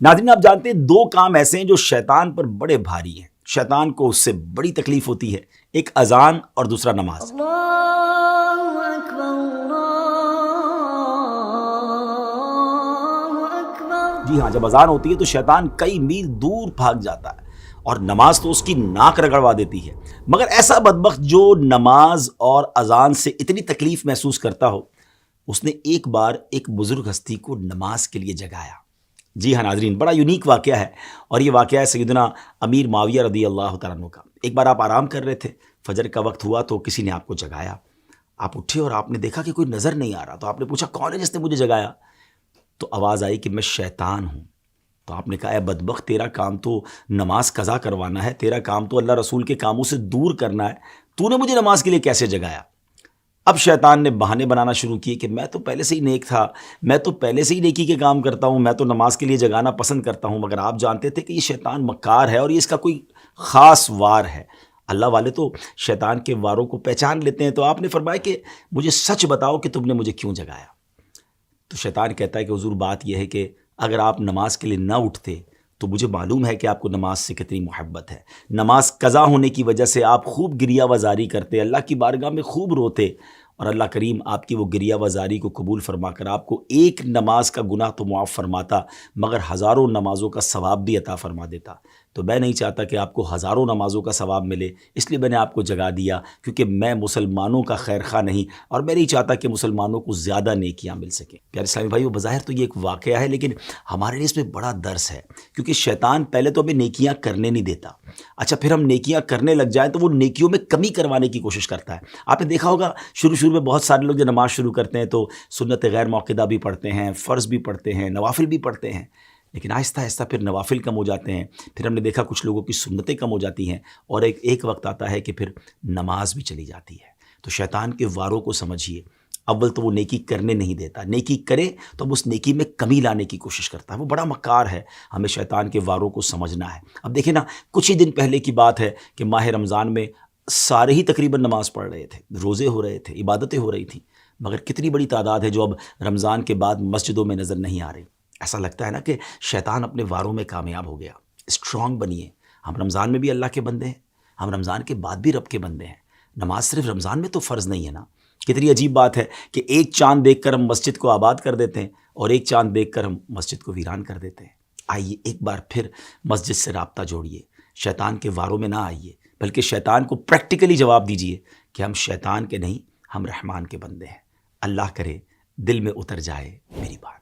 ناظرین آپ جانتے ہیں دو کام ایسے ہیں جو شیطان پر بڑے بھاری ہیں، شیطان کو اس سے بڑی تکلیف ہوتی ہے، ایک اذان اور دوسرا نماز۔ اللہ اکبر اللہ اکبر۔ جی ہاں، جب اذان ہوتی ہے تو شیطان کئی میل دور بھاگ جاتا ہے اور نماز تو اس کی ناک رگڑوا دیتی ہے، مگر ایسا بدبخت جو نماز اور اذان سے اتنی تکلیف محسوس کرتا ہو، اس نے ایک بار ایک بزرگ ہستی کو نماز کے لیے جگایا۔ جی ہاں ناظرین، بڑا یونیک واقعہ ہے، اور یہ واقعہ ہے سیدنا امیر معاویہ رضی اللہ تعالیٰ عنہ کا۔ ایک بار آپ آرام کر رہے تھے، فجر کا وقت ہوا تو کسی نے آپ کو جگایا، آپ اٹھے اور آپ نے دیکھا کہ کوئی نظر نہیں آ رہا، تو آپ نے پوچھا کون ہے جس نے مجھے جگایا؟ تو آواز آئی کہ میں شیطان ہوں۔ تو آپ نے کہا اے بدبخت، تیرا کام تو نماز قضا کروانا ہے، تیرا کام تو اللہ رسول کے کاموں سے دور کرنا ہے، تو نے مجھے نماز کے لیے کیسے جگایا؟ اب شیطان نے بہانے بنانا شروع کیے کہ میں تو پہلے سے ہی نیک تھا، میں تو پہلے سے ہی نیکی کے کام کرتا ہوں، میں تو نماز کے لیے جگانا پسند کرتا ہوں، مگر آپ جانتے تھے کہ یہ شیطان مکار ہے اور یہ اس کا کوئی خاص وار ہے۔ اللہ والے تو شیطان کے واروں کو پہچان لیتے ہیں۔ تو آپ نے فرمایا کہ مجھے سچ بتاؤ کہ تم نے مجھے کیوں جگایا؟ تو شیطان کہتا ہے کہ حضور بات یہ ہے کہ اگر آپ نماز کے لیے نہ اٹھتے تو مجھے معلوم ہے کہ آپ کو نماز سے کتنی محبت ہے، نماز قضا ہونے کی وجہ سے آپ خوب گریہ وزاری کرتے، اللہ کی بارگاہ میں خوب روتے، اور اللہ کریم آپ کی وہ گریہ وزاری کو قبول فرما کر آپ کو ایک نماز کا گناہ تو معاف فرماتا، مگر ہزاروں نمازوں کا ثواب بھی عطا فرما دیتا۔ تو میں نہیں چاہتا کہ آپ کو ہزاروں نمازوں کا ثواب ملے، اس لیے میں نے آپ کو جگا دیا، کیونکہ میں مسلمانوں کا خیر خواہ نہیں، اور میں نہیں چاہتا کہ مسلمانوں کو زیادہ نیکیاں مل سکیں۔ پیارے اسلامی بھائیو، بظاہر تو یہ ایک واقعہ ہے، لیکن ہمارے لیے اس میں بڑا درس ہے، کیونکہ شیطان پہلے تو ہمیں نیکیاں کرنے نہیں دیتا، اچھا پھر ہم نیکیاں کرنے لگ جائیں تو وہ نیکیوں میں کمی کروانے کی کوشش کرتا ہے۔ آپ نے دیکھا ہوگا شروع میں بہت سارے لوگ جو نماز شروع کرتے ہیں تو سنت غیر موقدہ بھی پڑھتے ہیں، فرض بھی پڑھتے ہیں، نوافل بھی پڑھتے ہیں، لیکن آہستہ آہستہ پھر نوافل کم ہو جاتے ہیں، پھر ہم نے دیکھا کچھ لوگوں کی سنتیں کم ہو جاتی ہیں، اور ایک وقت آتا ہے کہ پھر نماز بھی چلی جاتی ہے۔ تو شیطان کے واروں کو سمجھیے، اول تو وہ نیکی کرنے نہیں دیتا، نیکی کرے تو اب اس نیکی میں کمی لانے کی کوشش کرتا ہے، وہ بڑا مکار ہے، ہمیں شیطان کے واروں کو سمجھنا ہے۔ اب دیکھیں نا، کچھ ہی دن پہلے کی بات ہے کہ ماہ رمضان میں سارے ہی تقریباً نماز پڑھ رہے تھے، روزے ہو رہے تھے، عبادتیں ہو رہی تھیں، مگر کتنی بڑی تعداد ہے جو اب رمضان کے بعد مسجدوں میں نظر نہیں آ رہی۔ ایسا لگتا ہے نا کہ شیطان اپنے واروں میں کامیاب ہو گیا۔ اسٹرانگ بنیے، ہم رمضان میں بھی اللہ کے بندے ہیں، ہم رمضان کے بعد بھی رب کے بندے ہیں۔ نماز صرف رمضان میں تو فرض نہیں ہے نا۔ کتنی عجیب بات ہے کہ ایک چاند دیکھ کر ہم مسجد کو آباد کر دیتے ہیں، اور ایک چاند دیکھ کر ہم مسجد کو ویران کر دیتے ہیں۔ آئیے ایک بار پھر مسجد سے رابطہ جوڑیے، شیطان کے واروں میں نہ آئیے، بلکہ شیطان کو پریکٹیکلی جواب دیجیے کہ ہم شیطان کے نہیں، ہم رحمان کے بندے ہیں۔ اللہ کرے دل میں اتر جائے میری بات۔